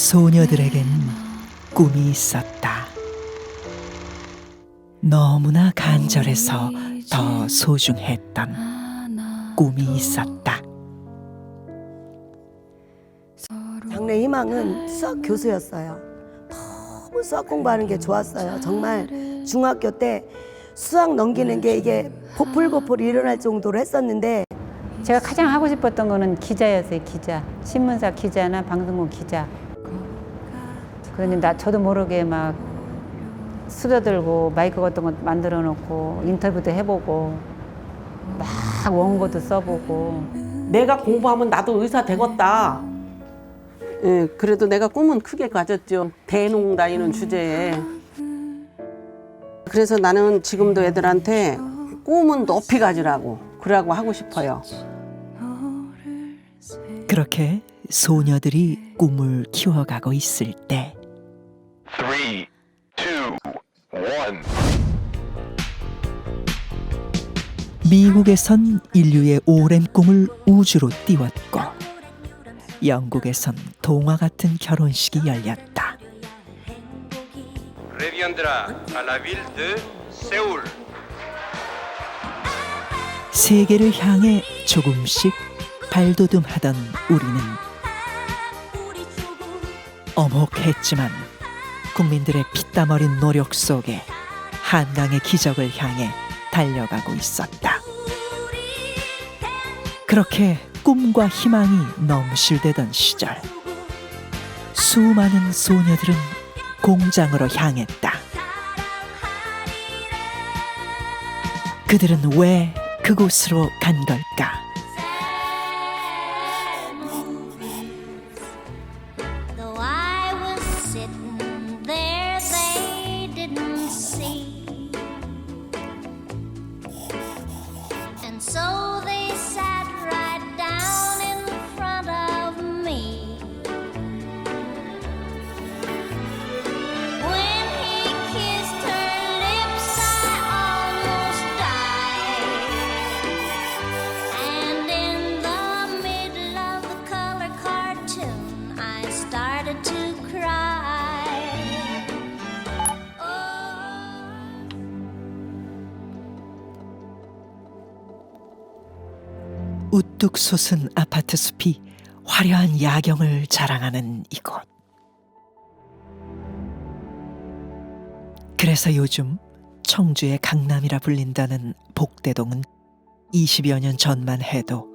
소녀들에겐 꿈이 있었다. 너무나 간절해서 더 소중했던 꿈이 있었다. 장래 희망은 수학 교수였어요. 너무 수학 공부하는 게 좋았어요. 정말 중학교 때 수학 넘기는 게 이게 보풀보풀 일어날 정도로 했었는데, 제가 가장 하고 싶었던 거는 기자였어요. 기자. 신문사 기자나 방송국 기자. 그런데 저도 모르게 막 수저 들고 마이크 같은 거 만들어 놓고 인터뷰도 해보고 막 원고도 써보고. 내가 공부하면 나도 의사 되겠다. 예, 그래도 내가 꿈은 크게 가졌죠. 대농 다니는 주제에. 그래서 나는 지금도 애들한테 꿈은 높이 가지라고 그러고 하고 싶어요. 그렇게 소녀들이 꿈을 키워가고 있을 때 3, 2, 1. 미국에선 인류의 오랜 꿈을 우주로 띄웠고 영국에선 동화 같은 결혼식이 열렸다. Reviendra à la ville de Séoul. 세계를 향해 조금씩 발돋움하던 우리는 엄혹했지만 국민들의 피땀 어린 노력 속에 한강의 기적을 향해 달려가고 있었다. 그렇게 꿈과 희망이 넘실대던 시절, 수많은 소녀들은 공장으로 향했다. 그들은 왜 그곳으로 간 걸까? Though I was sitting there, they didn't see. And so they sat right down in front of me. When he kissed her lips, I almost died. And in the middle of the color cartoon, I started to cry. Oh. 우뚝 솟은 아파트 숲이 화려한 야경을 자랑하는 이곳. 그래서 요즘 청주의 강남이라 불린다는 복대동은 20여 년 전만 해도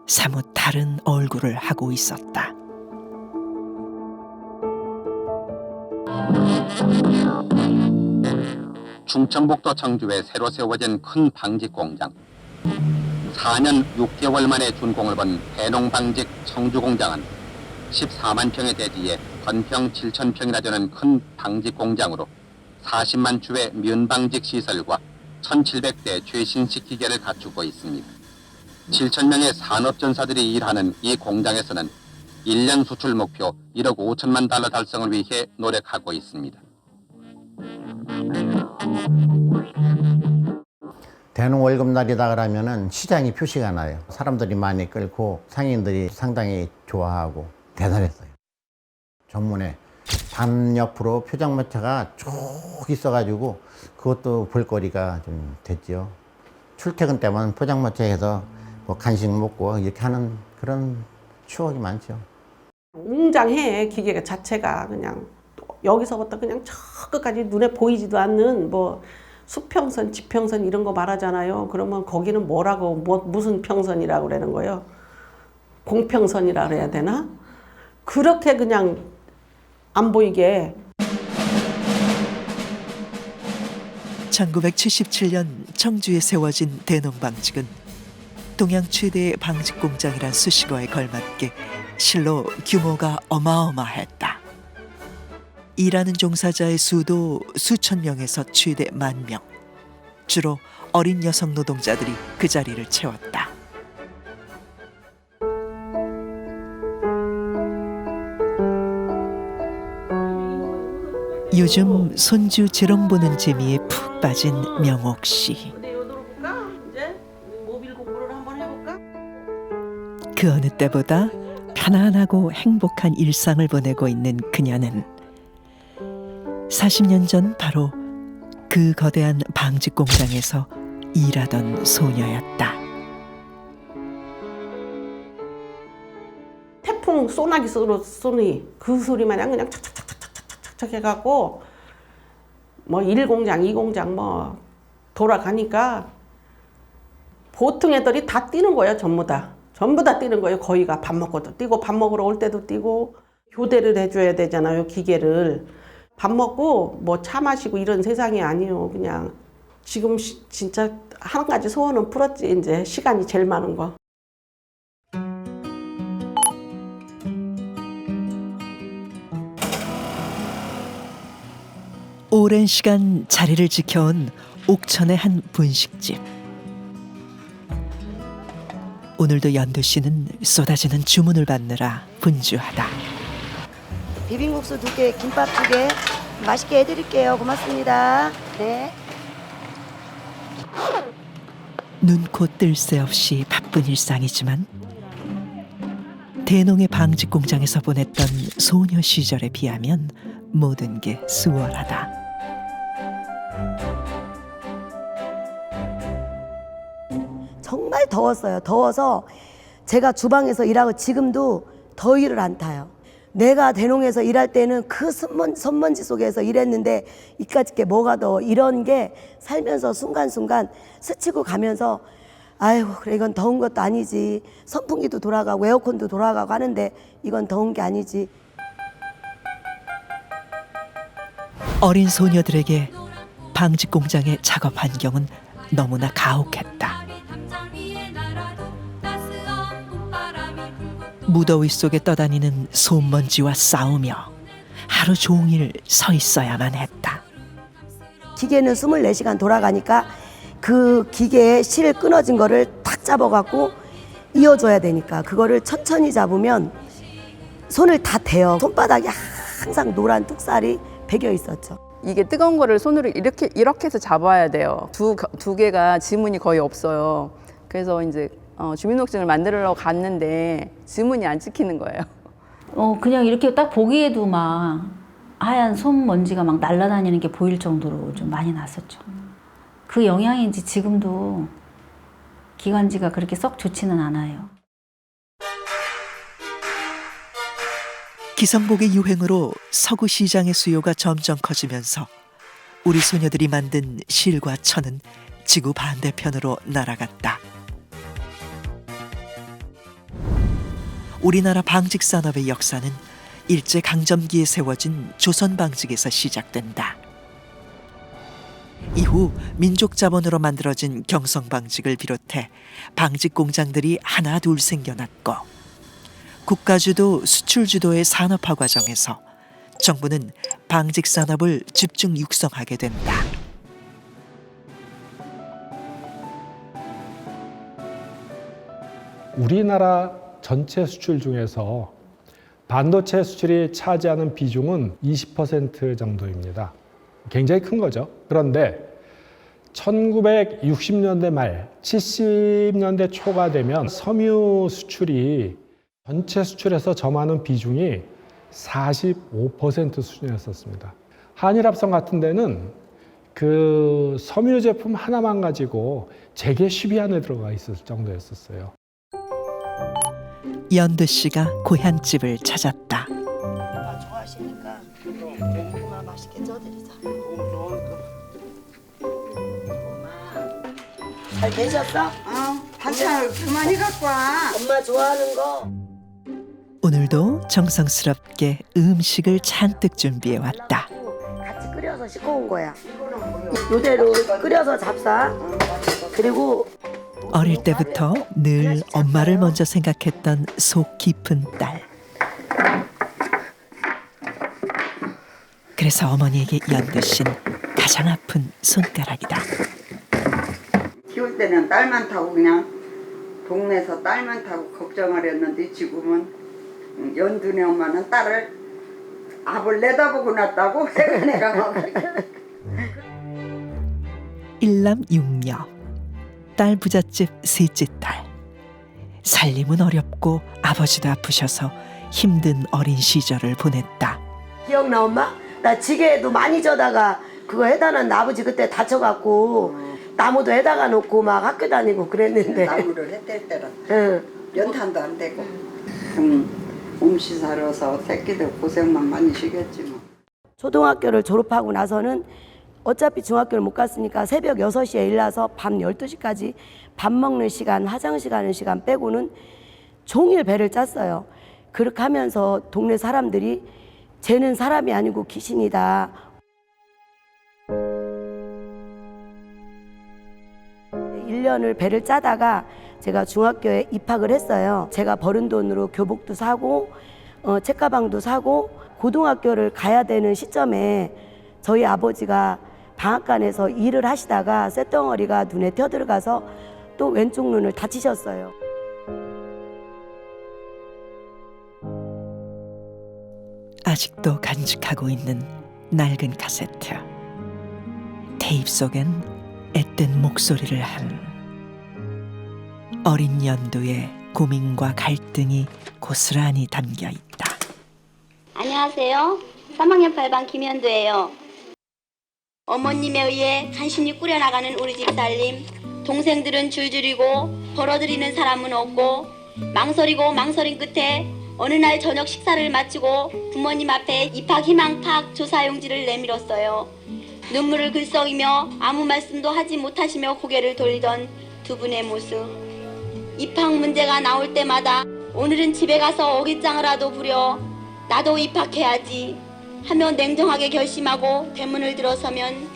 사뭇 다른 얼굴을 하고 있었다. 충청북도 청주에 새로 세워진 큰 방직 공장. 4년 6개월 만에 준공을 본 대농방직 청주공장은 14만 평의 대지에 건평 7천 평이나 되는 큰 방직 공장으로 40만 주의 면방직 시설과 1,700대 최신식 기계를 갖추고 있습니다. 7천 명의 산업전사들이 일하는 이 공장에서는 1년 수출 목표 1억 5천만 달러 달성을 위해 노력하고 있습니다. 대농 월급날이다 그러면은 시장이 표시가 나요. 사람들이 많이 끌고 상인들이 상당히 좋아하고 대단했어요. 전문에 반 옆으로 포장마차가 쭉 있어가지고 그것도 볼거리가 좀 됐죠. 출퇴근 때만 포장마차에서 뭐 간식 먹고 이렇게 하는 그런 추억이 많죠. 웅장해. 기계 자체가 그냥 여기서부터 그냥 저 끝까지 눈에 보이지도 않는 뭐 수평선, 지평선 이런 거 말하잖아요. 그러면 거기는 뭐라고 무슨 평선이라고 그러는 거예요? 공평선이라 그래야 되나? 그렇게 그냥 안 보이게. 1977년 청주에 세워진 대농방직은 동양 최대의 방직 공장이란 수식어에 걸맞게 실로 규모가 어마어마했다. 일하는 종사자의 수도 수천 명에서 최대 10,000명. 주로 어린 여성 노동자들이 그 자리를 채웠다. 요즘 손주 재롱 보는 재미에 푹 빠진 명옥 씨. 그 어느 때보다 편안하고 행복한 일상을 보내고 있는 그녀는 40년 전 바로 그 거대한 방직 공장에서 일하던 소녀였다. 태풍 소나기 소리 그 소리 마냥 그냥 착착착착착착 해갖고 뭐 1공장 2공장 뭐 돌아가니까 보통 애들이 다 뛰는 거예요. 전부 다 뛰는 거예요. 거기가 밥 먹고도 뛰고 밥 먹으러 올 때도 뛰고 교대를 해줘야 되잖아요. 기계를 밥 먹고 뭐 차 마시고 이런 세상이 아니에요. 그냥 지금 진짜 한 가지 소원은 풀었지. 이제 시간이 제일 많은 거. 오랜 시간 자리를 지켜온 옥천의 한 분식집. 오늘도 연두 씨는 쏟아지는 주문을 받느라 분주하다. 비빔국수 2개, 김밥 2개 맛있게 해드릴게요. 고맙습니다. 네. 눈코 뜰 새 없이 바쁜 일상이지만 대농의 방직 공장에서 보냈던 소녀 시절에 비하면 모든 게 수월하다. 정말 더웠어요. 더워서 제가 주방에서 일하고 지금도 더위를 안 타요. 내가 대농에서 일할 때는 그 선먼지 속에서 일했는데 이까짓 게 뭐가 더워. 이런 게 살면서 순간순간 스치고 가면서 아이고 그래 이건 더운 것도 아니지. 선풍기도 돌아가고 에어컨도 돌아가고 하는데 이건 더운 게 아니지. 어린 소녀들에게 방직 공장의 작업 환경은 너무나 가혹했다. 무더위 속에 떠다니는 손먼지와 싸우며 하루 종일 서 있어야만 했다. 기계는 24시간 돌아가니까 그 기계에 실 끊어진 거를 탁 잡아갖고 이어줘야 되니까 그거를 천천히 잡으면 손을 다 대요. 손바닥에 항상 노란 뚝살이 배겨 있었죠. 이게 뜨거운 거를 손으로 이렇게 해서 잡아야 돼요. 두 개가 지문이 거의 없어요. 그래서 이제 주민등록증을 만들러 갔는데 지문이 안 찍히는 거예요. 그냥 이렇게 딱 보기에도 막 하얀 손먼지가 막 날아다니는 게 보일 정도로 좀 많이 났었죠. 그 영향인지 지금도 기관지가 그렇게 썩 좋지는 않아요. 기성복의 유행으로 서구 시장의 수요가 점점 커지면서 우리 소녀들이 만든 실과 천은 지구 반대편으로 날아갔다. 우리나라 방직 산업의 역사는 일제 강점기에 세워진 조선 방직에서 시작된다. 이후 민족 자본으로 만들어진 경성 방직을 비롯해 방직 공장들이 하나 둘 생겨났고 국가주도 수출주도의 산업화 과정에서 정부는 방직 산업을 집중 육성하게 된다. 우리나라 전체 수출 중에서 반도체 수출이 차지하는 비중은 20% 정도입니다. 굉장히 큰 거죠. 그런데 1960년대 말, 70년대 초가 되면 섬유 수출이 전체 수출에서 점하는 비중이 45% 수준이었습니다. 한일합성 같은 데는 그 섬유 제품 하나만 가지고 재계 10위 안에 들어가 있을 정도였었어요. 연두 씨가 고향집을 찾았다. 엄마 좋아하시니까 엄마 맛있게 쪄드리자. 잘 계셨어? 반찬을 그만히 갖고 와. 엄마 좋아하는 거. 오늘도 정성스럽게 음식을 잔뜩 준비해 왔다. 같이 끓여서 싣고 온 거야. 요대로 끓여서 잡사. 그리고 어릴 때부터 늘 엄마를 먼저 생각했던 속 깊은 딸. 그래서 어머니에게 연두 씨는 가장 아픈 손가락이다. 키울 때는 딸만 타고 그냥 동네에서 딸만 타고 걱정을 했는데 지금은 연두네 엄마는 딸을 압을 내다보고 났다고 내가 막 일남 육녀, 딸 부잣집 셋째 딸. 살림은 어렵고 아버지도 아프셔서 힘든 어린 시절을 보냈다. 기억나 엄마? 나 지게도 많이 져다가 그거 해다 놨는데 아버지 그때 다쳐갖고 나무도 해다가 놓고 막 학교 다니고 그랬는데. 나무를 했댈 때라 응. 연탄도 안 되고 몸시 살아서 새끼들 고생만 많이 시켰지 뭐. 초등학교를 졸업하고 나서는 어차피 중학교를 못 갔으니까 새벽 6시에 일어나서 밤 12시까지 밥 먹는 시간, 화장실 가는 시간 빼고는 종일 배를 짰어요. 그렇게 하면서 동네 사람들이 쟤는 사람이 아니고 귀신이다. 1년을 배를 짜다가 제가 중학교에 입학을 했어요. 제가 버는 돈으로 교복도 사고 책가방도 사고 고등학교를 가야 되는 시점에 저희 아버지가 방앗간에서 일을 하시다가 쇳덩어리가 눈에 튀어들어가서 또 왼쪽 눈을 다치셨어요. 아직도 간직하고 있는 낡은 카세트. 테이프 속엔 앳된 목소리를 한 어린 연두의 고민과 갈등이 고스란히 담겨 있다. 안녕하세요. 3학년 8반 김현두예요. 어머님에 의해 간신히 꾸려나가는 우리 집 살림. 동생들은 줄줄이고 벌어들이는 사람은 없고 망설이고 망설인 끝에 어느 날 저녁 식사를 마치고 부모님 앞에 입학 희망팍 조사용지를 내밀었어요. 눈물을 글썽이며 아무 말씀도 하지 못하시며 고개를 돌리던 두 분의 모습. 입학 문제가 나올 때마다 오늘은 집에 가서 어깃장을라도 부려 나도 입학해야지 하며 냉정하게 결심하고 대문을 들어서면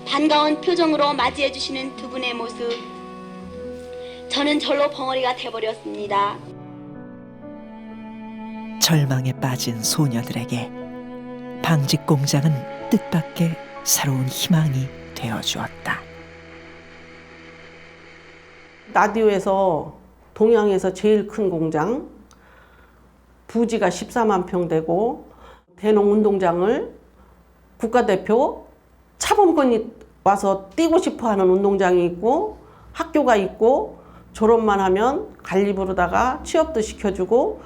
반가운 표정으로 맞이해 주시는 두 분의 모습. 저는 절로 벙어리가 돼버렸습니다. 절망에 빠진 소녀들에게 방직 공장은 뜻밖의 새로운 희망이 되어주었다. 라디오에서 동양에서 제일 큰 공장, 부지가 14만 평 되고 대농운동장을 국가대표 차범근이 와서 뛰고 싶어하는 운동장이 있고 학교가 있고 졸업만 하면 관리부로다가 취업도 시켜주고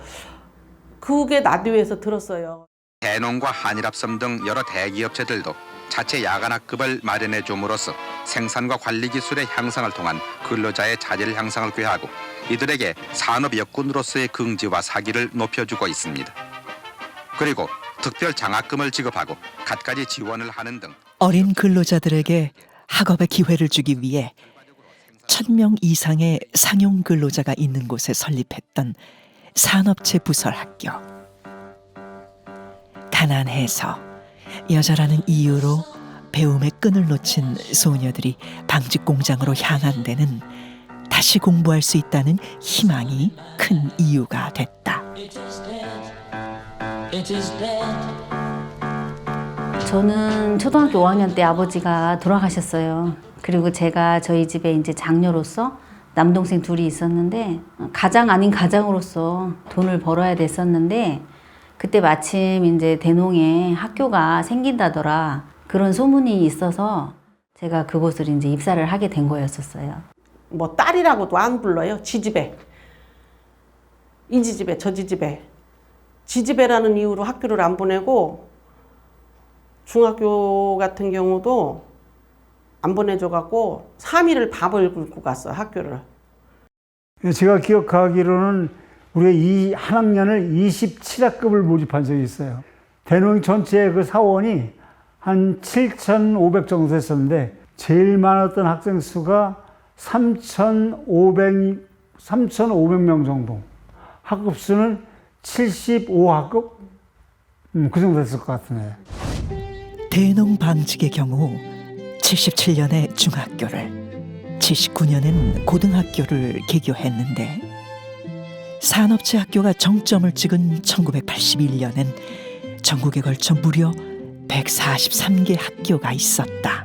그게 라디오에서 들었어요. 대농과 한일합섬 등 여러 대기업체들도 자체 야간학급을 마련해 줌으로써 생산과 관리 기술의 향상을 통한 근로자의 자질 향상을 꾀하고 이들에게 산업 여군으로서의 긍지와 사기를 높여주고 있습니다. 그리고 특별 장학금을 지급하고 갖가지 지원을 하는 등 어린 근로자들에게 학업의 기회를 주기 위해 1,000명 이상의 상용 근로자가 있는 곳에 설립했던 산업체 부설학교. 가난해서 여자라는 이유로 배움의 끈을 놓친 소녀들이 방직 공장으로 향한 데는 다시 공부할 수 있다는 희망이 큰 이유가 됐다. 저는 초등학교 5학년 때 아버지가 돌아가셨어요. 그리고 제가 저희 집에 이제 장녀로서 남동생 둘이 있었는데 가장 아닌 가장으로서 돈을 벌어야 됐었는데 그때 마침 이제 대농에 학교가 생긴다더라 그런 소문이 있어서 제가 그곳을 이제 입사를 하게 된 거였었어요. 뭐 딸이라고도 안 불러요. 지집애. 이 지집애, 저 지집애. 지집애라는 이유로 학교를 안 보내고 중학교 같은 경우도 안 보내줘갖고 3일을 밥을 굶고 갔어요, 학교를. 제가 기억하기로는 우리가 이 한 학년을 27학급을 모집한 적이 있어요. 대농 전체 그 사원이 한 7,500 정도 됐었는데 제일 많았던 학생 수가 3,500명 정도. 학급 수는 75학급? 그 정도 됐을 것 같으네요. 대농 방직의 경우 77년에 중학교를, 79년엔 고등학교를 개교했는데 산업체 학교가 정점을 찍은 1981년엔 전국에 걸쳐 무려 143개 학교가 있었다.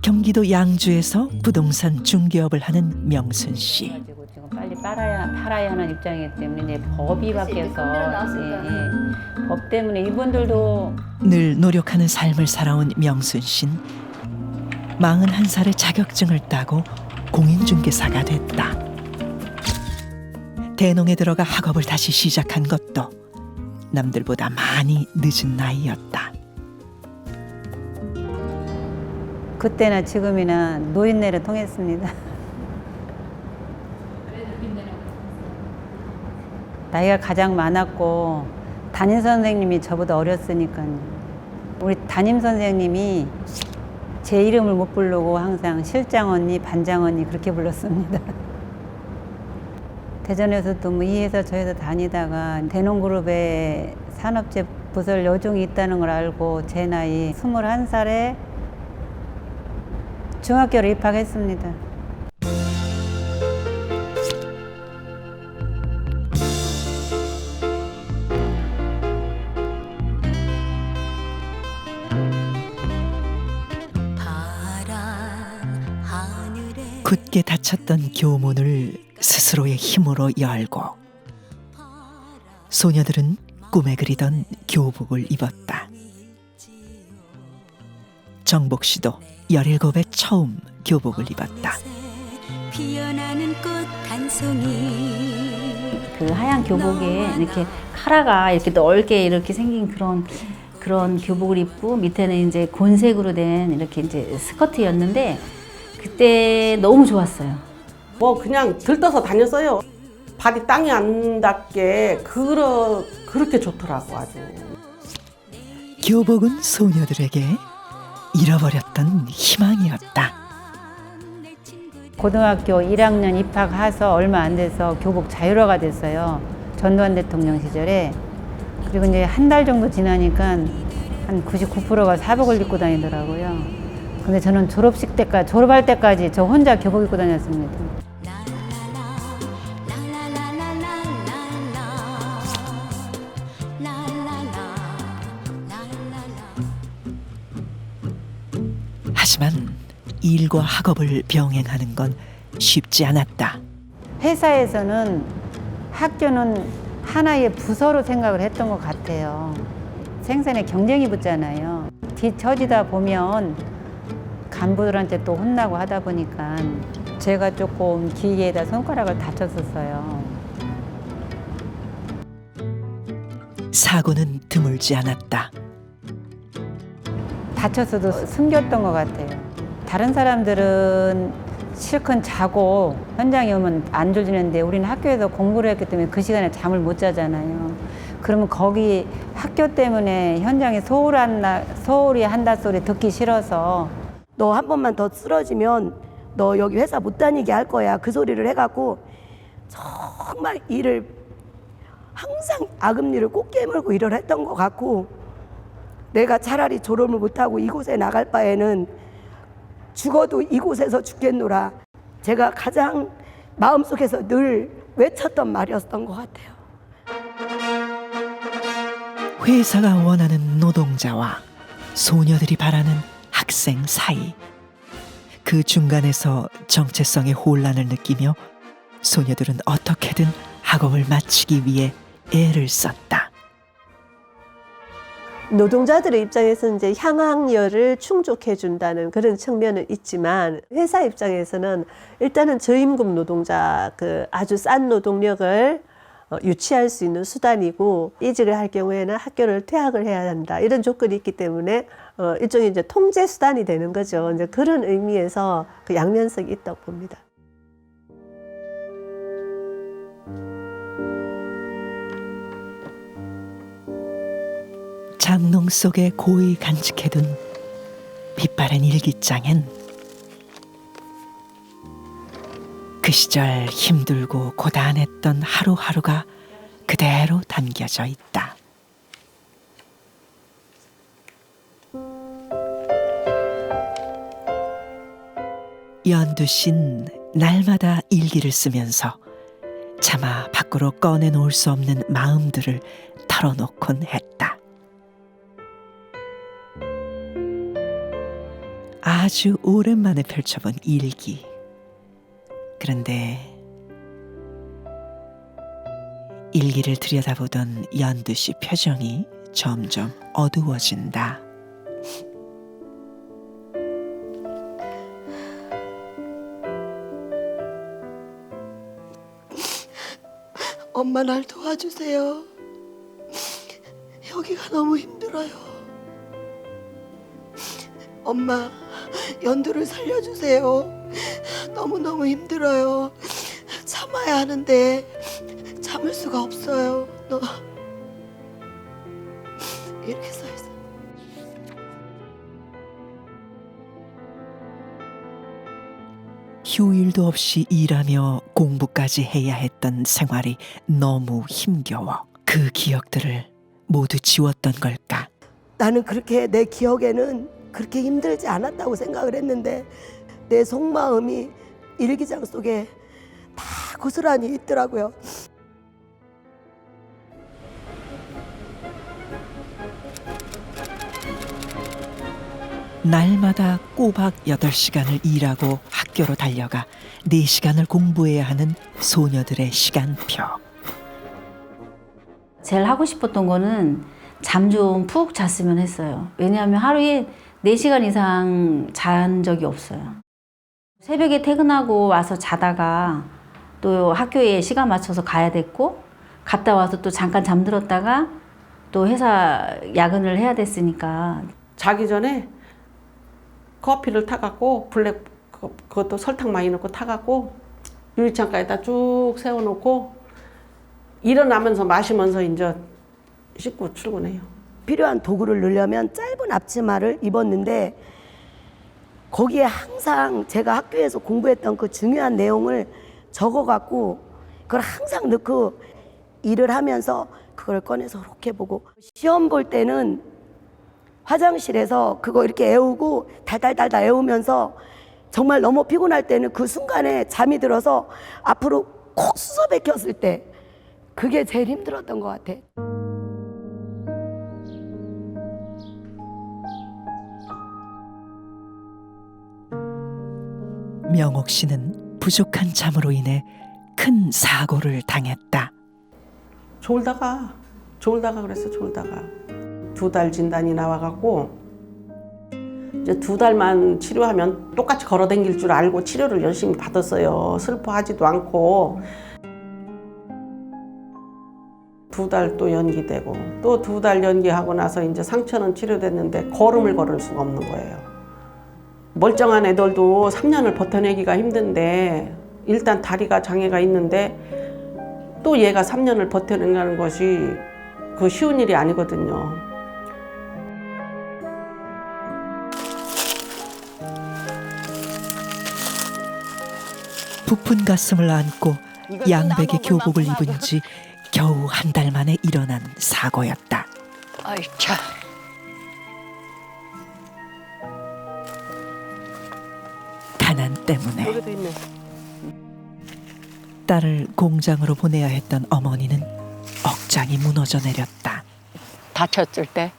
경기도 양주에서 부동산 중개업을 하는 명순 씨. 지금 빨리 팔아야 하는 입장이기 때문에 이제 법이 바뀌어서 법 때문에 이분들도 늘 노력하는 삶을 살아온 명순 씨는 41살의 자격증을 따고 공인중개사가 됐다. 대농에 들어가 학업을 다시 시작한 것도 남들보다 많이 늦은 나이였다. 그때나 지금이나 노인네를 통했습니다. 나이가 가장 많았고 담임 선생님이 저보다 어렸으니까요. 우리 담임 선생님이 제 이름을 못 부르고 항상 실장 언니, 반장 언니 그렇게 불렀습니다. 대전에서도 뭐 이 회사 저 회사 다니다가 대농그룹에 산업재 부설 여종이 있다는 걸 알고 제 나이 21살에 중학교를 입학했습니다. 굳게 닫혔던 교문을 스스로의 힘으로 열고 소녀들은 꿈에 그리던 교복을 입었다. 정복 씨도 17에 처음 교복을 입었다. 피어나는 꽃 한 송이 그 하얀 교복에 이렇게 카라가 이렇게 넓게 이렇게 생긴 그런 교복을 입고 밑에는 이제 곤색으로 된 이렇게 이제 스커트였는데 그때 너무 좋았어요. 뭐 그냥 들떠서 다녔어요. 발이 땅에 안 닿게 그렇게 좋더라고 아주. 교복은 소녀들에게 잃어버렸던 희망이었다. 고등학교 1학년 입학해서 얼마 안 돼서 교복 자율화가 됐어요. 전두환 대통령 시절에. 그리고 이제 한 달 정도 지나니까 한 99%가 사복을 입고 다니더라고요. 근데 저는 졸업할 때까지 저 혼자 교복 입고 다녔습니다. 하지만 일과 학업을 병행하는 건 쉽지 않았다. 회사에서는 학교는 하나의 부서로 생각을 했던 것 같아요. 생산에 경쟁이 붙잖아요. 뒤처지다 보면 간부들한테 또 혼나고 하다 보니까 제가 조금 기계에다 손가락을 다쳤었어요. 사고는 드물지 않았다. 다쳤어도 숨겼던 것 같아요. 다른 사람들은 실컷 자고 현장에 오면 안 졸지는데 우리는 학교에서 공부를 했기 때문에 그 시간에 잠을 못 자잖아요. 그러면 거기 학교 때문에 현장에 소홀히 한다 소리 듣기 싫어서 너 한 번만 더 쓰러지면 너 여기 회사 못 다니게 할 거야. 그 소리를 해갖고 정말 일을 항상 악음리를 꼭 깨물고 일을 했던 것 같고 내가 차라리 졸업을 못하고 이곳에 나갈 바에는 죽어도 이곳에서 죽겠노라. 제가 가장 마음속에서 늘 외쳤던 말이었던 것 같아요. 회사가 원하는 노동자와 소녀들이 바라는 학생 사이. 그 중간에서 정체성의 혼란을 느끼며 소녀들은 어떻게든 학업을 마치기 위해 애를 썼다. 노동자들의 입장에서는 이제 향학열을 충족해 준다는 그런 측면은 있지만 회사 입장에서는 일단은 저임금 노동자 그 아주 싼 노동력을 유치할 수 있는 수단이고 이직을 할 경우에는 학교를 퇴학을 해야 한다 이런 조건이 있기 때문에 일종의 이제 통제 수단이 되는 거죠. 이제 그런 의미에서 그 양면성이 있다고 봅니다. 장롱 속에 고이 간직해둔 빛바랜 일기장엔 그 시절 힘들고 고단했던 하루하루가 그대로 담겨져 있다. 연두 씨는 날마다 일기를 쓰면서 차마 밖으로 꺼내놓을 수 없는 마음들을 털어놓곤 했다. 아주 오랜만에 펼쳐본 일기. 그런데 일기를 들여다보던 연두 씨 표정이 점점 어두워진다. 엄마 날 도와주세요. 여기가 너무 힘들어요. 엄마 연두를 살려주세요. 너무너무 힘들어요. 참아야 하는데 참을 수가 없어요. 너 이렇게 써있어. 휴일도 없이 일하며 공부까지 해야 했던 생활이 너무 힘겨워 그 기억들을 모두 지웠던 걸까? 나는 그렇게 내 기억에는 그렇게 힘들지 않았다고 생각을 했는데 내 속마음이 일기장 속에 다 고스란히 있더라고요. 날마다 꼬박 8시간을 일하고 학교로 달려가 4시간을 공부해야 하는 소녀들의 시간표. 제일 하고 싶었던 거는 잠 좀 푹 잤으면 했어요. 왜냐하면 하루에 4시간 이상 잔 적이 없어요. 새벽에 퇴근하고 와서 자다가 또 학교에 시간 맞춰서 가야 됐고 갔다 와서 또 잠깐 잠들었다가 또 회사 야근을 해야 됐으니까 자기 전에 커피를 타갖고 블랙 그것도 설탕 많이 넣고 타갖고 유리창가에다 쭉 세워놓고 일어나면서 마시면서 이제 씻고 출근해요. 필요한 도구를 넣으려면 짧은 앞치마를 입었는데 거기에 항상 제가 학교에서 공부했던 그 중요한 내용을 적어갖고 그걸 항상 넣고 일을 하면서 그걸 꺼내서 이렇게 보고 시험 볼 때는 화장실에서 그거 이렇게 애우고 달달달달 애우면서 정말 너무 피곤할 때는 그 순간에 잠이 들어서 앞으로 콕 쑤셔박혔을 때 그게 제일 힘들었던 것 같아. 명옥 씨는 부족한 잠으로 인해 큰 사고를 당했다. 졸다가 그랬어. 졸다가 2달 진단이 나와갖고 이제 2달만 치료하면 똑같이 걸어다닐 줄 알고 치료를 열심히 받았어요. 슬퍼하지도 않고 2달 또 연기되고 또 2달 연기하고 나서 이제 상처는 치료됐는데 걸음을 걸을 수가 없는 거예요. 멀쩡한 애들도 3년을 버텨내기가 힘든데 일단 다리가 장애가 있는데 또 얘가 3년을 버텨낸다는 것이 그 쉬운 일이 아니거든요. 부푼 가슴을 안고 양백의 교복을 입은 지 겨우 한 달 만에 일어난 사고였다. 아이차. 가난 때문에 딸을 공장으로 보내야 했던 어머니는 억장이 무너져 내렸다. 다쳤을 때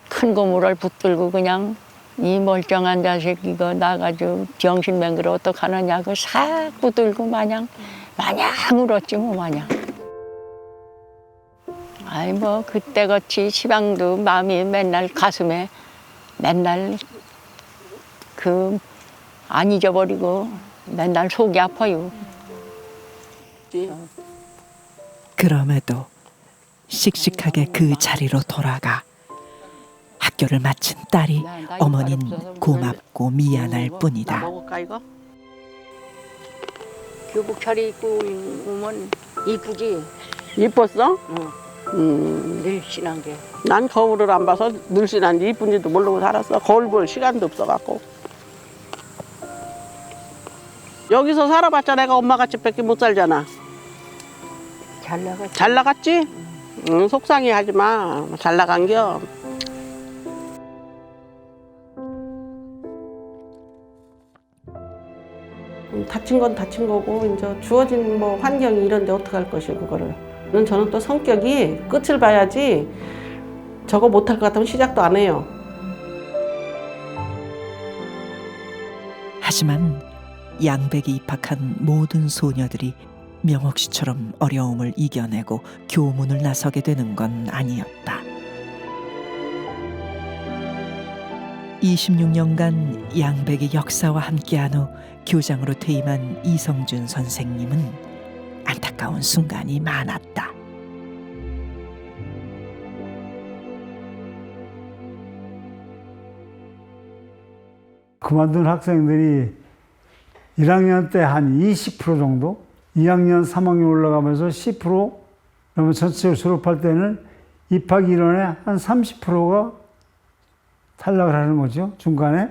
큰 고무를 붙들고 그냥 이 멀쩡한 자식 이거 나가지고 정신맹그러 어떡하느냐고 싹 붙들고 마냥 울었지 뭐 마냥. 아이 뭐 그때같이 시방도 마음이 맨날 가슴에 맨날 그 안 잊어버리고 맨날 속이 아파요. 그럼에도 씩씩하게 그 자리로 돌아가 학교를 마친 딸이 어머닌 고맙고 미안할 뿐이다. 먹을까 이거? 교복 차려입고 오면 이쁘지? 이뻤어? 응. 늘씬한 게. 난 거울을 안 봐서 늘씬한지 이쁜지도 모르고 살았어. 거울 볼 시간도 없어갖고. 여기서 살아봤자 내가 엄마같이 밖에 못 살잖아. 잘 나갔지? 잘 나갔지? 응, 속상해 하지 마. 잘 나간겨. 다친 건 다친 거고 이제 주어진 뭐 환경이 이런데 어떡할 것이오 그거를. 저는 또 성격이 끝을 봐야지 저거 못할 것 같으면 시작도 안 해요. 하지만 양백에 입학한 모든 소녀들이 명옥 씨처럼 어려움을 이겨내고 교문을 나서게 되는 건 아니었다. 26년간 양백의 역사와 함께한 후 교장으로 퇴임한 이성준 선생님은 안타까운 순간이 많았다. 그만둔 학생들이 1학년 때 한 20% 정도, 2학년, 3학년 올라가면서 10%, 그러면 전체를 졸업할 때는 입학 인원의 한 30%가 탈락을 하는 거죠, 중간에.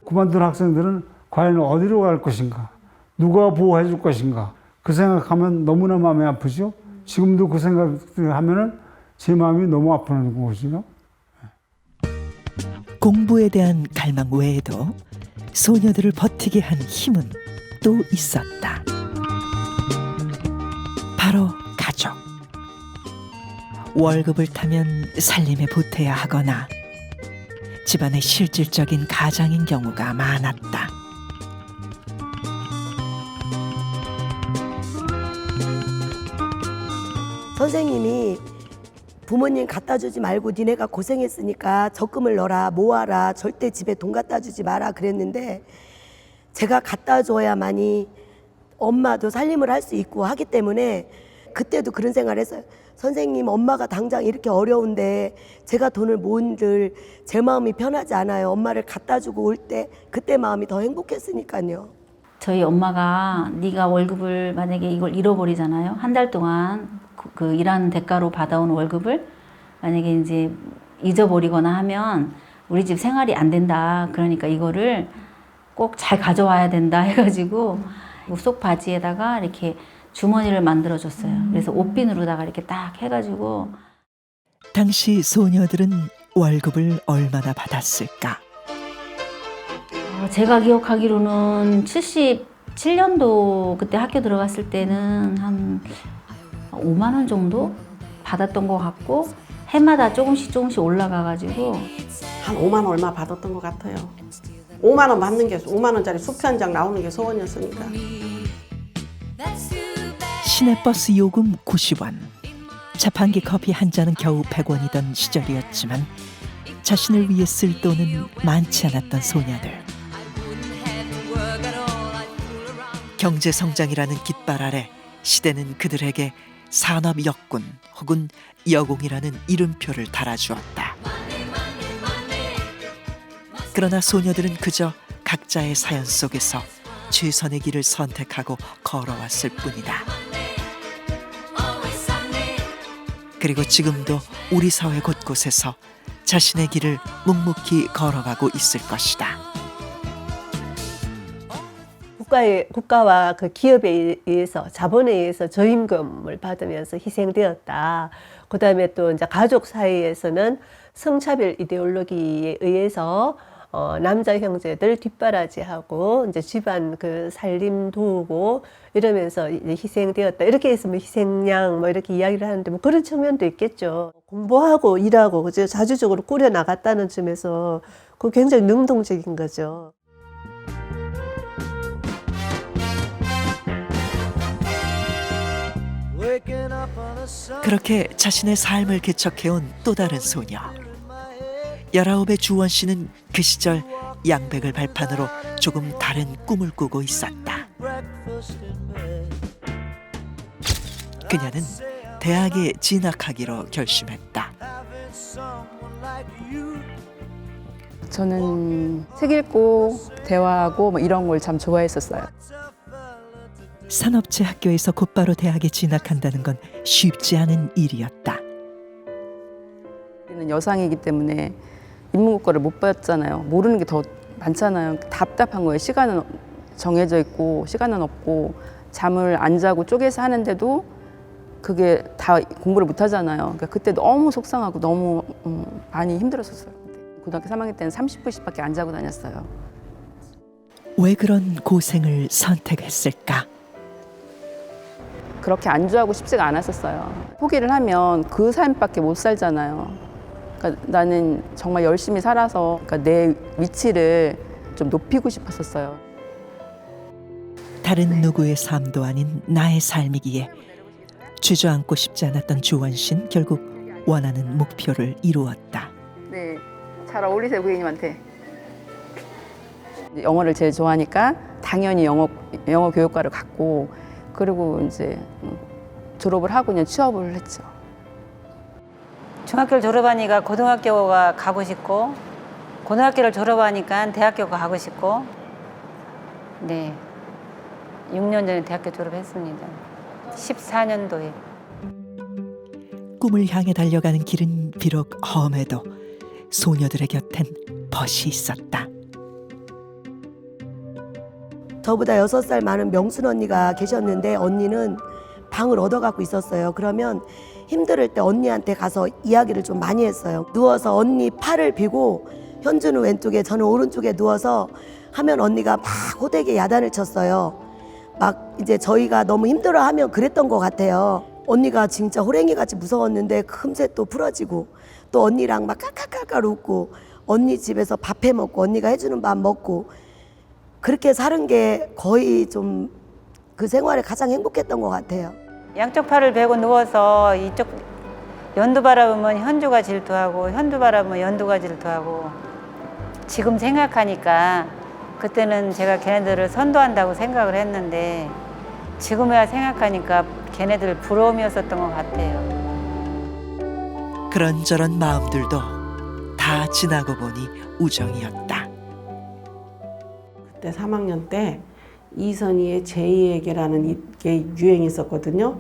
그만둔 학생들은 과연 어디로 갈 것인가? 누가 보호해 줄 것인가? 그 생각하면 너무나 마음이 아프죠. 지금도 그 생각을 하면은 제 마음이 너무 아프는 거거든요. 공부에 대한 갈망 외에도 소녀들을 버티게 한 힘은 또 있었다. 바로 가족. 월급을 타면 살림에 보태야 하거나 집안의 실질적인 가장인 경우가 많았다. 선생님이 부모님 갖다 주지 말고 니네가 고생했으니까 적금을 넣어라, 모아라, 절대 집에 돈 갖다 주지 마라 그랬는데 제가 갖다 줘야만이 엄마도 살림을 할 수 있고 하기 때문에 그때도 그런 생각을 했어요. 선생님, 엄마가 당장 이렇게 어려운데 제가 돈을 모은들 제 마음이 편하지 않아요. 엄마를 갖다 주고 올 때 그때 마음이 더 행복했으니까요. 저희 엄마가 네가 월급을 만약에 이걸 잃어버리잖아요. 한 달 동안 그 일하는 대가로 받아온 월급을 만약에 이제 잊어버리거나 하면 우리 집 생활이 안 된다. 그러니까 이거를 꼭 잘 가져와야 된다 해가지고 속 바지에다가 이렇게 주머니를 만들어줬어요. 그래서 옷비누로다가 이렇게 딱 해가지고. 당시 소녀들은 월급을 얼마나 받았을까? 제가 기억하기로는 77년도 그때 학교 들어갔을 때는 한 5만 원 정도 받았던 것 같고 해마다 조금씩 올라가가지고 한 5만 원 얼마 받았던 것 같아요. 5만 원 받는 게 5만 원짜리 수표 한 장 나오는 게 소원이었으니까. 시내버스 요금 90원, 자판기 커피 한 잔은 겨우 100원이던 시절이었지만 자신을 위해 쓸 돈은 많지 않았던 소녀들. 경제 성장이라는 깃발 아래 시대는 그들에게 산업 여군 혹은 여공이라는 이름표를 달아주었다. 그러나 소녀들은 그저 각자의 사연 속에서 최선의 길을 선택하고 걸어왔을 뿐이다. 그리고 지금도 우리 사회 곳곳에서 자신의 길을 묵묵히 걸어가고 있을 것이다. 국가와 그 기업에 의해서, 자본에 의해서 저임금을 받으면서 희생되었다. 그 다음에 또 이제 가족 사이에서는 성차별 이데올로기에 의해서 남자 형제들 뒷바라지하고 이제 집안 그 살림 도우고 이러면서 이제 희생되었다. 이렇게 해서 뭐 희생양 뭐 이렇게 이야기를 하는데 뭐 그런 측면도 있겠죠. 공부하고 일하고 그죠, 자주적으로 꾸려 나갔다는 점에서 그 굉장히 능동적인 거죠. 그렇게 자신의 삶을 개척해온 또 다른 소녀. 19의 주원 씨는 그 시절 양백을 발판으로 조금 다른 꿈을 꾸고 있었다. 그녀는 대학에 진학하기로 결심했다. 저는 책 읽고 대화하고 뭐 이런 걸 참 좋아했었어요. 산업체 학교에서 곧바로 대학에 진학한다는 건 쉽지 않은 일이었다. 우리는 여상이기 때문에 인문국어를 못 봤잖아요. 모르는 게 더 많잖아요. 답답한 거예요. 시간은 정해져 있고 시간은 없고 잠을 안 자고 쪼개서 하는데도 그게 다 공부를 못 하잖아요. 그러니까 그때 너무 속상하고 너무 많이 힘들었었어요. 고등학교 3학년 때는 30분씩밖에 안 자고 다녔어요. 왜 그런 고생을 선택했을까? 그렇게 안주하고 싶지가 않았었어요. 포기를 하면 그 삶밖에 못 살잖아요. 그러니까 나는 정말 열심히 살아서 그러니까 내 위치를 좀 높이고 싶었었어요. 다른 누구의 삶도 아닌 나의 삶이기에 주저앉고 싶지 않았던 주원 씨는 결국 원하는 목표를 이루었다. 네, 잘 어울리세요 고객님한테. 영어를 제일 좋아하니까 당연히 영어 교육과를 갔고, 그리고 이제 졸업을 하고 그냥 취업을 했죠. 중학교를 졸업하니까 고등학교가 가고 싶고, 고등학교를 졸업하니까 대학교가 가고 싶고, 네, 6년 전에 대학교 졸업했습니다. 14년도에. 꿈을 향해 달려가는 길은 비록 험해도 소녀들의 곁엔 벗이 있었다. 저보다 6살 많은 명순 언니가 계셨는데 언니는 방을 얻어갖고 있었어요. 그러면 힘들 때 언니한테 가서 이야기를 좀 많이 했어요. 누워서 언니 팔을 비고 현주는 왼쪽에 저는 오른쪽에 누워서 하면 언니가 막 호되게 야단을 쳤어요. 막 이제 저희가 너무 힘들어하면 그랬던 것 같아요. 언니가 진짜 호랭이같이 무서웠는데 금세 또 풀어지고 또 언니랑 막 깔깔깔깔 웃고 언니 집에서 밥 해먹고 언니가 해주는 밥 먹고 그렇게 사는 게 거의 좀 그 생활에 가장 행복했던 것 같아요. 양쪽 팔을 베고 누워서 이쪽 연두 바라보면 현주가 질투하고 현두 바라보면 연두가 질투하고 지금 생각하니까 그때는 제가 걔네들을 선도한다고 생각을 했는데 지금에야 생각하니까 걔네들 부러움이었었던 것 같아요. 그런저런 마음들도 다 지나고 보니 우정이었다. 그때 3학년 때 이선희의 제2에게라는 게 유행했었거든요.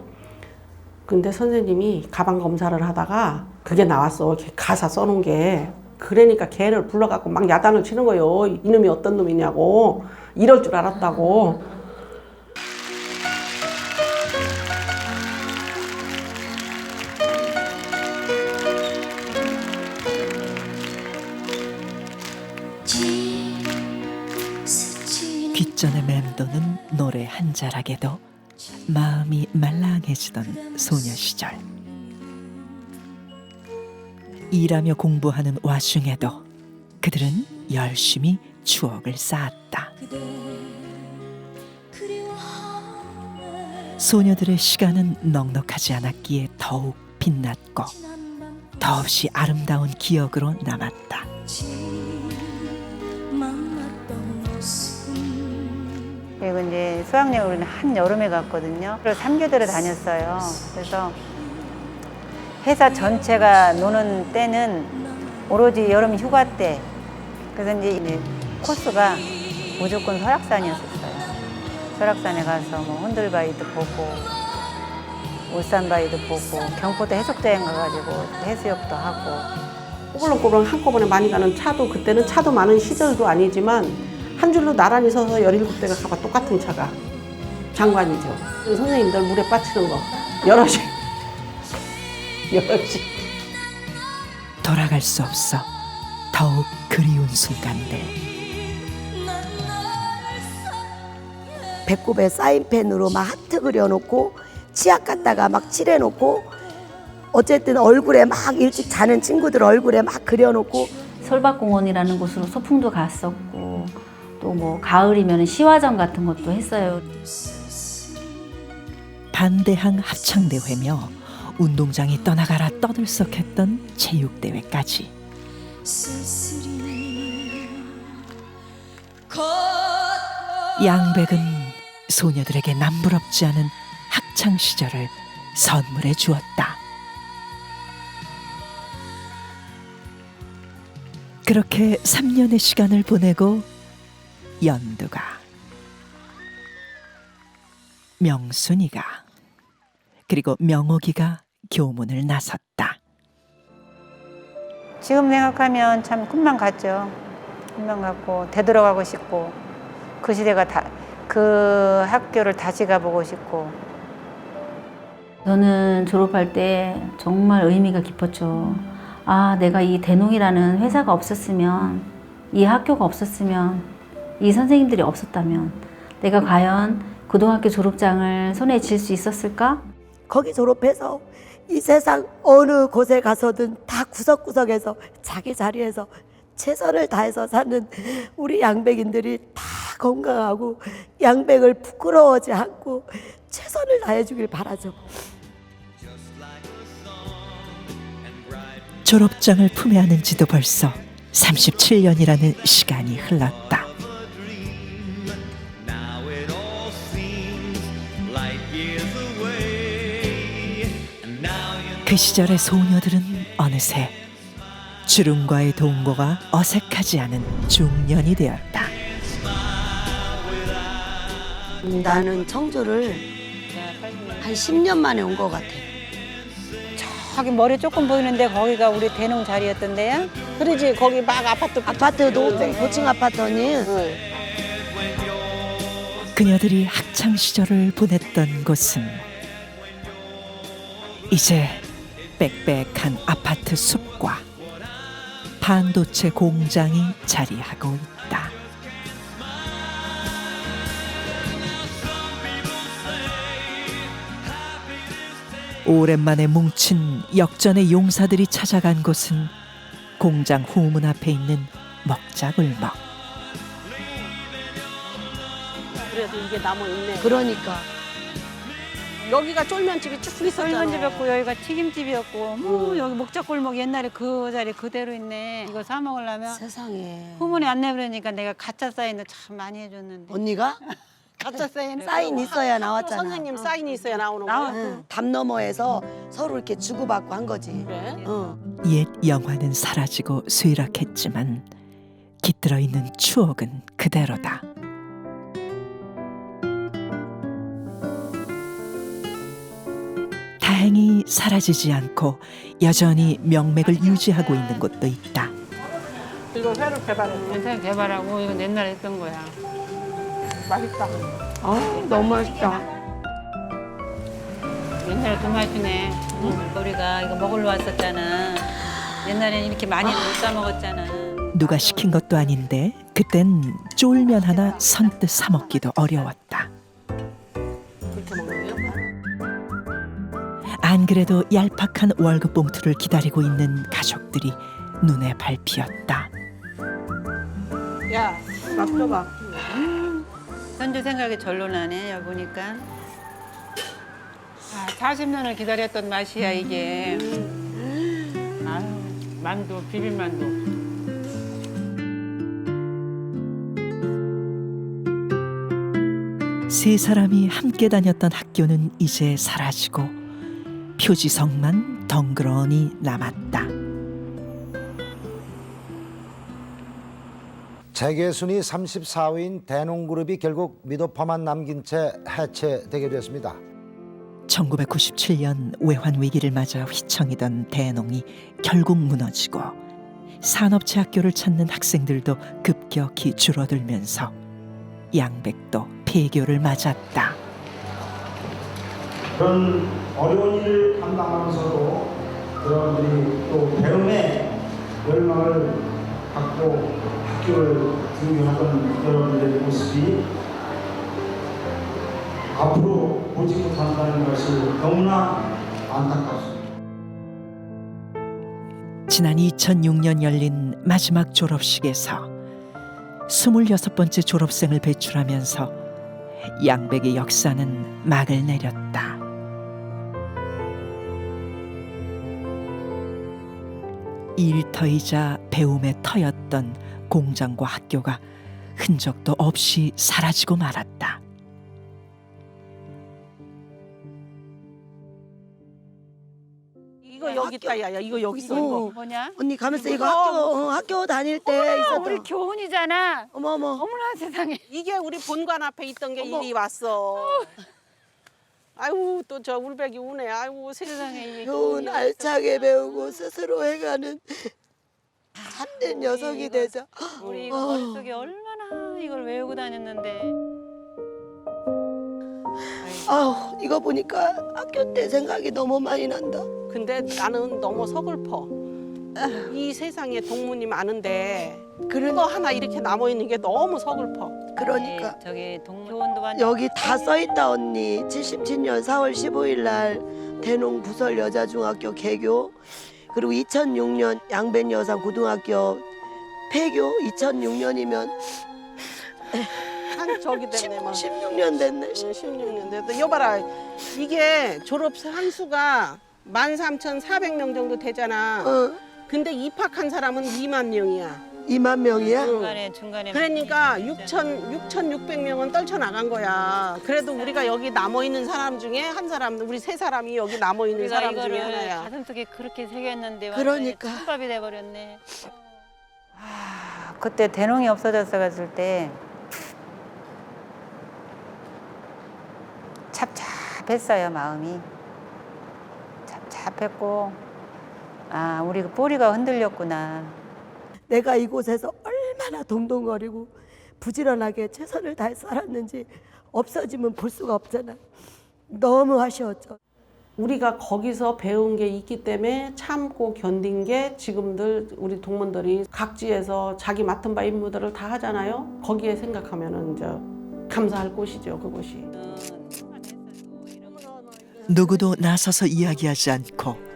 근데 선생님이 가방 검사를 하다가 그게 나왔어. 가사 써놓은 게. 그러니까 걔를 불러갖고 막 야단을 치는 거예요. 이놈이 어떤 놈이냐고. 이럴 줄 알았다고. 귓전에 맴도는 노래 한 자락에도 마음이 말랑해지던 소녀 시절. 일하며 공부하는 와중에도 그들은 열심히 추억을 쌓았다. 소녀들의 시간은 넉넉하지 않았기에 더욱 빛났고 더없이 아름다운 기억으로 남았다. 그리고 이제 수학여행을 한 여름에 갔거든요. 그래서 3교대를 다녔어요. 그래서 회사 전체가 노는 때는 오로지 여름 휴가 때. 그래서 이제 코스가 무조건 설악산이었어요. 설악산에 가서 뭐 흔들바위도 보고, 울산바위도 보고, 경포도 해수욕장 가가지고 해수욕도 하고. 꼬불렁꼬불렁 한꺼번에 많이 가는 차도 그때는 차도 많은 시절도 아니지만 한 줄로 나란히 서서 17대가 가봐 똑같은 차가 장관이죠. 선생님들 물에 빠치는 거 여럿이 돌아갈 수 없어 더욱 그리운 순간들. 배꼽에 사인펜으로 막 하트 그려놓고 치약 갖다가 막 칠해놓고 어쨌든 얼굴에 막 일찍 자는 친구들 얼굴에 막 그려놓고 솔밭공원이라는 곳으로 소풍도 갔었고 또 뭐 가을이면 시화전 같은 것도 했어요. 반대항 합창대회며 운동장이 떠나가라 떠들썩했던 체육대회까지. 양백은 소녀들에게 남부럽지 않은 학창시절을 선물해 주었다. 그렇게 3년의 시간을 보내고 연두가, 명순이가, 그리고 명옥이가 교문을 나섰다. 지금 생각하면 참 꿈만 같죠. 꿈만 같고 되돌아가고 싶고 그 시대가 그 학교를 다시 가보고 싶고. 저는 졸업할 때 정말 의미가 깊었죠. 아, 내가 이 대농이라는 회사가 없었으면, 이 학교가 없었으면, 이 선생님들이 없었다면 내가 과연 고등학교 졸업장을 손에 쥘 수 있었을까? 거기 졸업해서 이 세상 어느 곳에 가서든 다 구석구석에서 자기 자리에서 최선을 다해서 사는 우리 양백인들이 다 건강하고 양백을 부끄러워하지 않고 최선을 다해주길 바라죠. 졸업장을 품에 안은 지도 벌써 37년이라는 시간이 흘렀다. 그 시절의 소녀들은 어느새 주름과의 동거가 어색하지 않은 중년이 되었다. 나는 청주를 한 10년 만에 온 것 같아. 저기 머리 조금 보이는데 거기가 우리 대농 자리였던데요? 그러지 거기 막 아파트 높은 고층 아파트니. 그녀들이 학창 시절을 보냈던 곳은 이제 빽빽한 아파트 숲과 반도체 공장이 자리하고 있다. 오랜만에 뭉친 역전의 용사들이 찾아간 곳은 공장 후문 앞에 있는 먹자골목. 그래도 이게 남아 있네. 그러니까 여기가 쫄면집이 쭉 있었잖아. 쫄면집이었고 여기가 튀김집이었고 여기 목자골목 옛날에 그 자리 그대로 있네. 이거 사 먹으려면 세상에. 후문에 안 내버리니까 내가 가짜 사인도 참 많이 해줬는데. 언니가? 가짜 사인. 사인 있어야 나왔잖아. 선생님 사인이 있어야 나오는 거야? 응. 담 너머에서 서로 이렇게 주고받고 한 거지. 그래? 옛 영화는 사라지고 쇠락했지만 깃들어 있는 추억은 그대로다. 다행히 사라지지 않고 여전히 명맥을 유지하고 있는 곳도 있다. 이거 회로 개발했네. 인생 개발하고 이거 옛날에 했던 거야. 맛있다. 너무 맛있다. 옛날에 그 맛이네. 우리가 이거 먹으러 왔었잖아. 옛날에는 이렇게 많이 못 사 먹었잖아. 누가 시킨 것도 아닌데 그땐 쫄면 하나 선뜻 사 먹기도 어려웠다. 그렇게 먹는 거야? 안 그래도 얄팍한 월급 봉투를 기다리고 있는 가족들이 눈에 밟히었다. 야, 밥 줘봐. 선주 생각이 절로 나네. 여기 보니까. 40년을 기다렸던 맛이야 이게. 아유, 만두, 비빔만두. 세 사람이 함께 다녔던 학교는 이제 사라지고 표지성만 덩그러니 남았다. 재계순위 34위인 대농그룹이 결국 미도퍼만 남긴 채 해체되게 되었습니다. 1997년 외환 위기를 맞아 휘청이던 대농이 결국 무너지고 산업체 학교를 찾는 학생들도 급격히 줄어들면서 양백도 폐교를 맞았다. 그런 어려운 일을 감당하면서도 여러분들이 또 배움의 열망을 갖고 학교를 등교하던 여러분들의 모습이 앞으로 보지 못한다는 것이 너무나 안타깝습니다. 지난 2006년 열린 마지막 졸업식에서 26번째 졸업생을 배출하면서 양백의 역사는 막을 내렸다. 일터이자 배움의 터였던 공장과 학교가 흔적도 없이 사라지고 말았다. 이거 여기 있다, 야, 이거 여기 있어. 이거. 뭐냐? 언니 가면서 이거 학교 다닐 때 있었던. 우리 교훈이잖아. 어머머. 어머나 세상에. 이게 우리 본관 앞에 있던 게 이리 왔어. 아이고 또 저 울백이 우네. 아이고 세상에 이게 교훈 알차게 배우고 스스로 해가는 참된 여성이 되자. 우리 이거 머릿속에 얼마나 이걸 외우고 다녔는데. 아우 이거 보니까 학교 때 생각이 너무 많이 난다. 근데 나는 너무 서글퍼. 이 세상에 동문이 많은데 그거 하나 이렇게 남아 있는 게 너무 서글퍼. 그러니까 저기 교훈도 여기 다 써있다 언니. 77년 4월 15일 날 대농 부설 여자중학교 개교, 그리고 2006년 양변여사 고등학교 폐교. 2006년이면 한 저기 됐네. 16년 됐네. 16년 됐다. 여봐라, 이게 졸업 상수가 13,400명 정도 되잖아. 근데 입학한 사람은 2만 명이야. 2만 명이야? 중간에. 그러니까 6,600명은 떨쳐나간 거야. 그래도 우리가 여기 남아있는 사람 중에 한 사람, 우리 세 사람이 여기 남아있는 우리가 사람 중에 이거를 하나야. 가슴속에 그렇게 새겼는데 그러니까. 찬밥이 돼버렸네. 그때 대농이 없어졌을 때 찹찹했어요, 마음이. 찹찹했고, 아, 우리 그 뿌리가 흔들렸구나. 내가 이곳에서 얼마나 동동거리고 부지런하게 최선을 다해 살았는지 없어지면 볼 수가 없잖아. 너무 아쉬웠죠. 우리가 거기서 배운 게 있기 때문에 참고 견딘 게 지금들 우리 동문들이 각지에서 자기 맡은 바 임무들을 다 하잖아요. 거기에 생각하면은 이제 감사할 곳이죠, 그곳이. 누구도 나서서 이야기하지 않고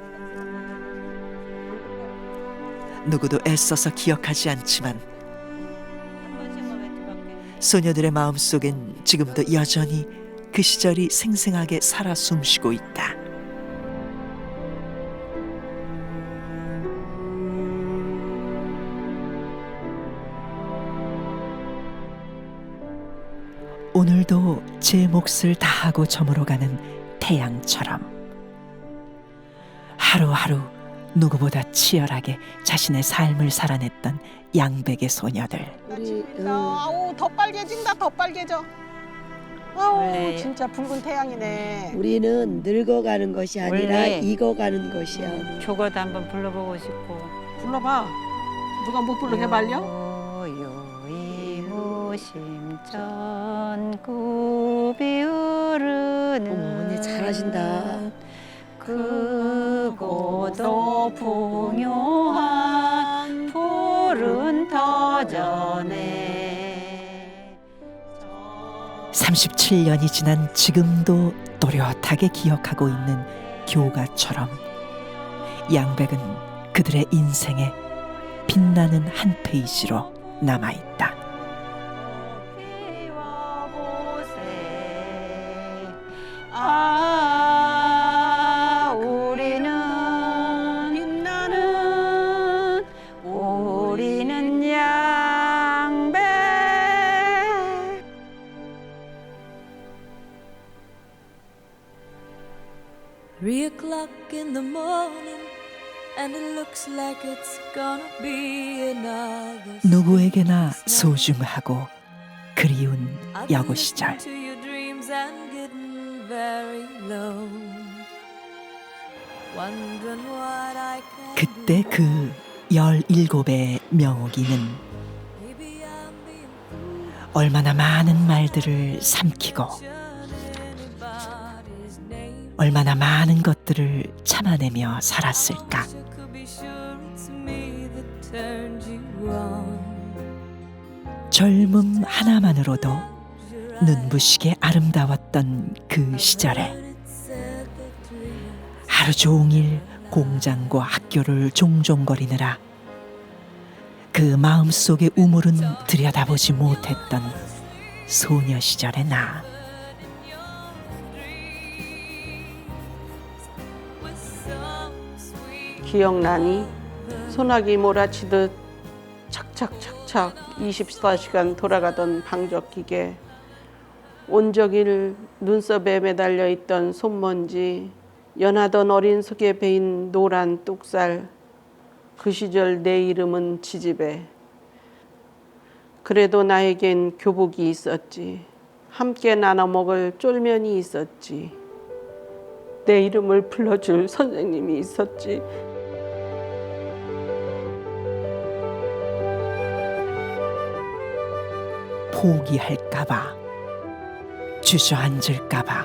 누구도 애써서 기억하지 않지만 소녀들의 마음속엔 지금도 여전히 그 시절이 생생하게 살아 숨쉬고 있다. 오늘도 제 몫을 다하고 저물어가는 태양처럼 하루하루 누구보다 치열하게 자신의 삶을 살아냈던 양백의 소녀들. 아우 더 빨개진다, 더 빨개져. 아우 원래 진짜 붉은 태양이네. 우리는 늙어가는 것이 아니라 원래 익어가는 것이야. 조거도 한번 불러보고 싶고. 불러봐. 누가 못 부르게 말려? 요요이 무심천 굽이 흐르는. 어머, 언니 잘하신다. 크고도 풍요한 푸른 터전에 37년이 지난 지금도 또렷하게 기억하고 있는 교가처럼 양백은 그들의 인생에 빛나는 한 페이지로 남아있다. 우리는 양백. 3 o'clock in the morning and it looks like it's gonna be another. 누구에게나 소중하고 그리운 여고 시절. To your dreams and getting very low. Wondering what I can 그때 그 17의 명옥이는 얼마나 많은 말들을 삼키고 얼마나 많은 것들을 참아내며 살았을까. 젊음 하나만으로도 눈부시게 아름다웠던 그 시절에 하루 종일 공장과 학교를 종종거리느라 그 마음속의 우물은 들여다보지 못했던 소녀 시절의 나. 기억나니? 소나기 몰아치듯 착착착착 24시간 돌아가던 방적기계, 온종일 눈썹에 매달려 있던 손먼지, 연하던 어린 속에 베인 노란 뚝살, 그 시절 내 이름은 지지배. 그래도 나에겐 교복이 있었지. 함께 나눠 먹을 쫄면이 있었지. 내 이름을 불러줄 선생님이 있었지. 포기할까봐, 주저앉을까봐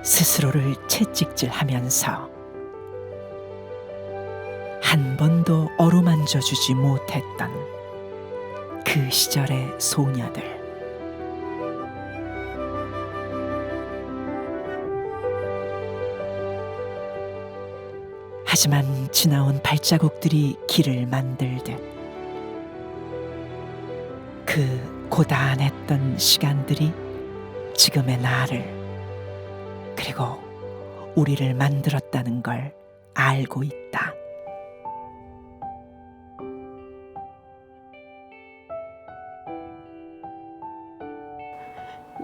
스스로를 채찍질하면서 한 번도 어루만져주지 못했던 그 시절의 소녀들. 하지만 지나온 발자국들이 길을 만들듯 그 고단했던 시간들이 지금의 나를 그리고 우리를 만들었다는 걸 알고 있다.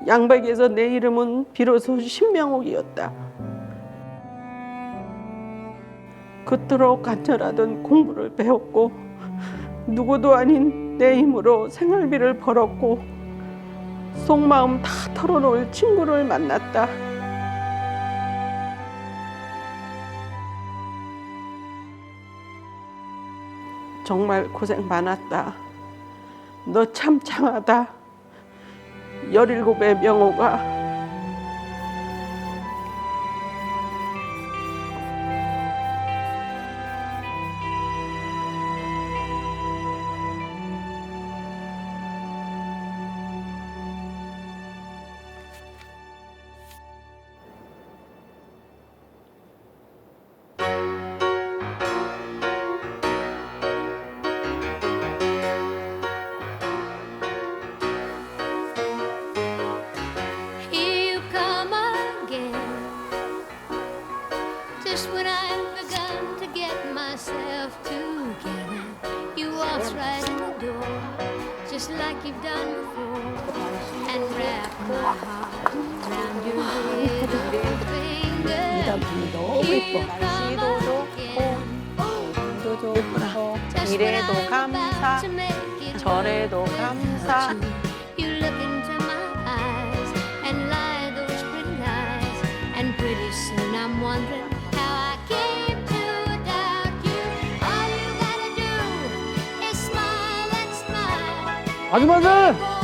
양박에서 내 이름은 비로소 신명옥이었다. 그토록 간절하던 공부를 배웠고 누구도 아닌 내 힘으로 생활비를 벌었고 속마음 다 털어놓을 친구를 만났다. 정말 고생 많았다. 너 참 장하다. 17의 명호가. Here you come again. Just when I've begun to get myself together, you waltz right in the door, just like you've done before, and wrap my heart around your little finger. 너무 예뻐. 날씨도 좋고, 도 좋고, 이래도 감사, 저래도 감사. You look into my eyes and lie those pretty lies, and pretty soon I'm wondering how I came to doubt you. All you gotta do is smile and smile. 아줌마들!